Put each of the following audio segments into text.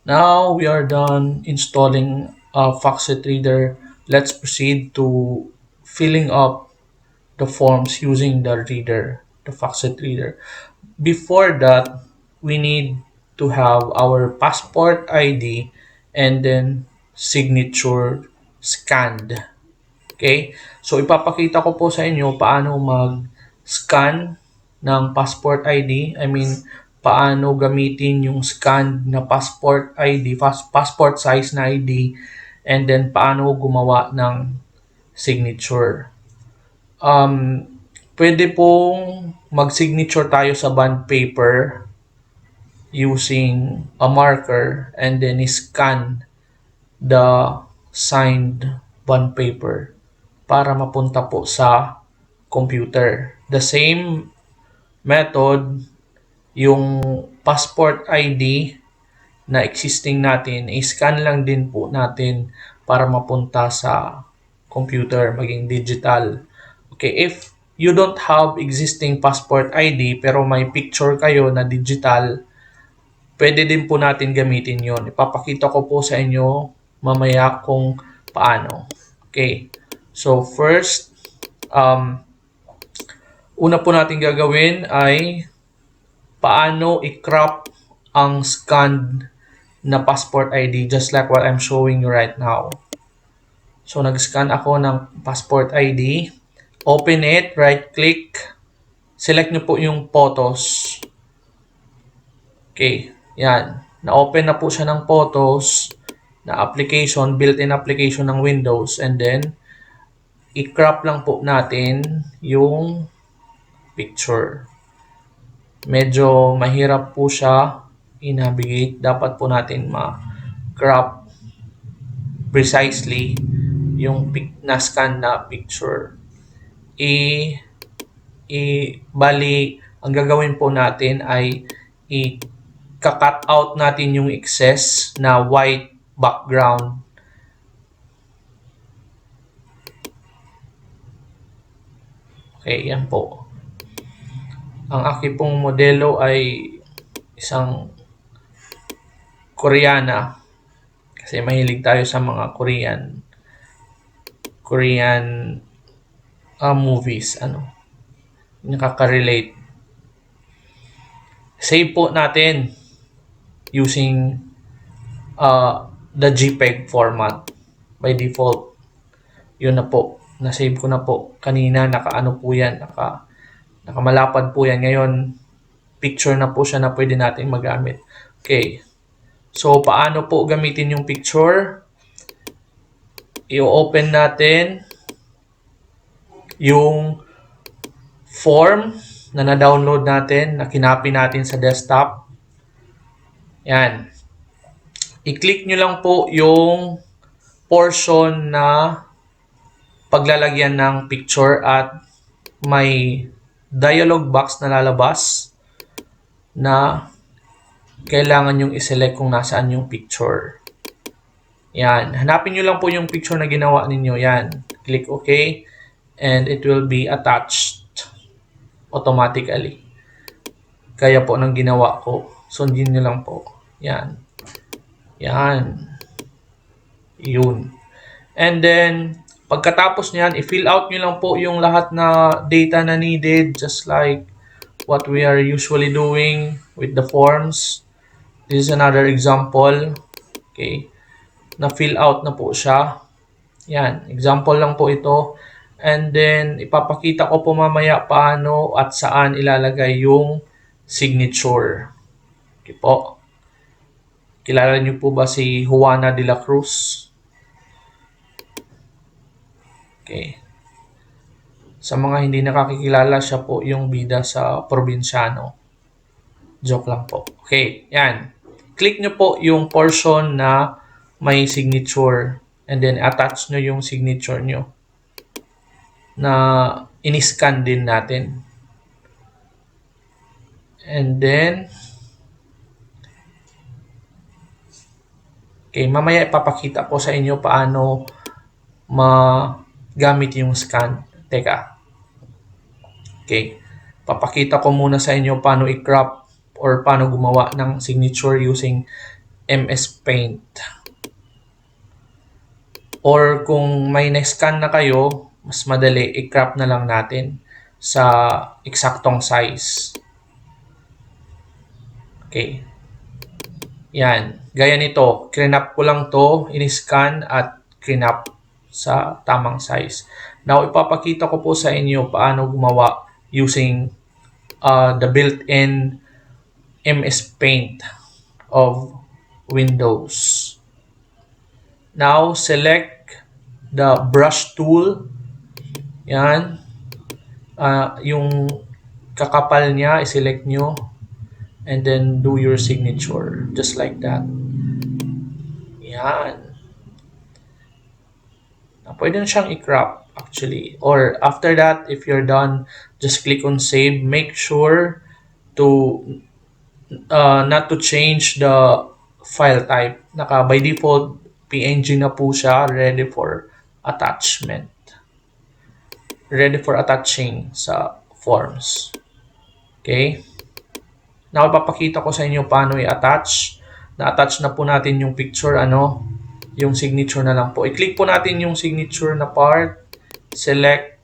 Now we are done installing a Foxit Reader. Let's proceed to filling up the forms using the reader, the Foxit Reader. Before that, we need to have our passport ID and then signature scanned. Okay? So ipapakita ko po sa inyo paano mag-scan ng passport ID. I mean, paano gamitin yung scanned na passport ID, passport size na ID, and then paano gumawa ng signature. Um, Pwede pong mag-signature tayo sa bond paper using a marker and then scan the signed bond paper para mapunta po sa computer. The same method, yung passport ID na existing natin, i-scan lang din po natin para mapunta sa computer, maging digital. Okay, if you don't have existing passport ID pero may picture kayo na digital, pwede din po natin gamitin yon. Ipapakita ko po sa inyo mamaya kung paano. Okay, so first, una po natin gagawin ay paano i-crop ang scanned na passport ID just like what I'm showing you right now. So nag-scan ako ng passport ID. Open it, right-click. Select nyo po yung photos. Okay, yan. Na-open na po siya ng photos, na application, built-in application ng Windows. And then, i-crop lang po natin yung picture. Medyo mahirap po siya i-navigate. Dapat po natin ma-crop precisely yung na-scan na picture. Bali, ang gagawin po natin ay i-cut out natin yung excess na white background. Okay, yan po. Ang aking pong modelo ay isang Koreana. Kasi mahilig tayo sa mga Korean movies. Nakaka-relate. Save po natin using the JPEG format by default. Yun na po. Na-save ko na po. Kanina nakaano po yan. Nakamalapad po yan. Ngayon, picture na po siya na pwede natin magamit. Okay. So, paano po gamitin yung picture? I-open natin yung form na na-download natin, na kinopy natin sa desktop. Yan. I-click nyo lang po yung portion na paglalagyan ng picture at may dialog box na lalabas na kailangan yung i-select kung nasaan yung picture. Yan. Hanapin nyo lang po yung picture na ginawa ninyo. Yan. Click OK and it will be attached automatically. Kaya po nang ginawa ko. Sundin nyo lang po. Yan. Yan. Yun. And then, pagkatapos niyan, i-fill out nyo lang po yung lahat na data na needed, just like what we are usually doing with the forms. This is another example. Okay. Na-fill out na po siya. Yan. Example lang po ito. And then, ipapakita ko po mamaya paano at saan ilalagay yung signature. Okay po. Kilala niyo po ba si Juana de la Cruz? Okay. Sa mga hindi nakakikilala, siya po yung bida sa Probinsyano. Joke lang po. Okay, yan. Click nyo po yung portion na may signature and then attach nyo yung signature nyo na in-scan din natin. And then, okay, mamaya ipapakita ko sa inyo paano magamit yung scan. Teka. Okay. Papakita ko muna sa inyo paano i-crop or paano gumawa ng signature using MS Paint. Or kung may na-scan na kayo, mas madali, i-crop na lang natin sa eksaktong size. Okay. Yan. Gaya nito, crinap ko lang to, in-scan at crinap sa tamang size. Now, ipapakita ko po sa inyo paano gumawa using the built-in MS Paint of Windows. Now, select the brush tool. Yan. Yung kakapal niya, i-select nyo. And then do your signature. Just like that. Yan. Pwede na siyang i-crop actually. Or after that, if you're done, just click on save. Make sure to not to change the file type. By default, PNG na po siya, ready for attachment. Ready for attaching sa forms. Okay? Now, ipapakita ko sa inyo paano i-attach. Na-attach na po natin yung picture, yung signature na lang po. I-click po natin yung signature na part. Select,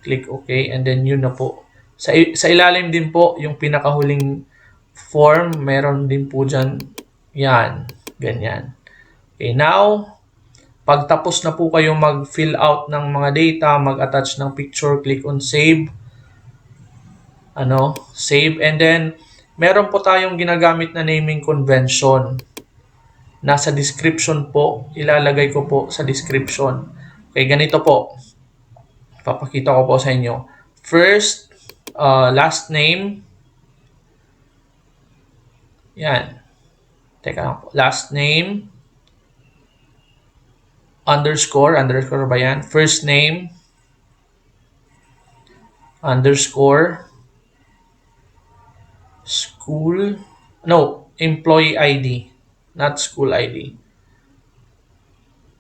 click OK, and then yun na po. Sa ilalim din po, yung pinakahuling form, meron din po dyan. Yan, ganyan. Okay, now, pag tapos na po kayo mag-fill out ng mga data, mag-attach ng picture, click on save. Save, and then, meron po tayong ginagamit na naming convention. Nasa description po, ilalagay ko po sa description. Okay, ganito po. Papakita ko po sa inyo. First, last name. Yan. Teka lang po. Last name. Underscore ba yan? First name. Underscore. School. No, employee ID. Not school ID.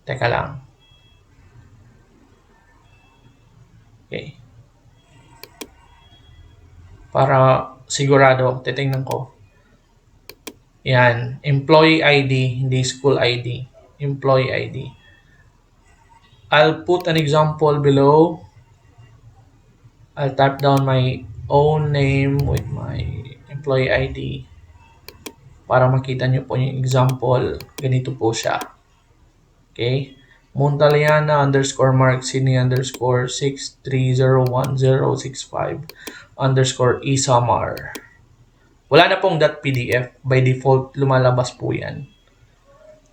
Teka lang. Okay. Para sigurado, titingnan ko. Yan. Employee ID, hindi school ID. Employee ID. I'll put an example below. I'll type down my own name with my employee ID. Para makita nyo po yung example, ganito po siya. Okay? Montaliana underscore Mark Sydney underscore 6301065 underscore Isamar. Wala na pong .pdf. By default, lumalabas po yan.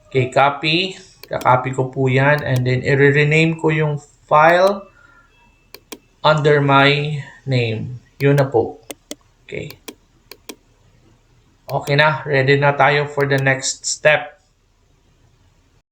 Okay, copy. Kakopy ko po yan. And then, i-rename ko yung file under my name. Yun na po. Okay. Okay na. Ready na tayo for the next step.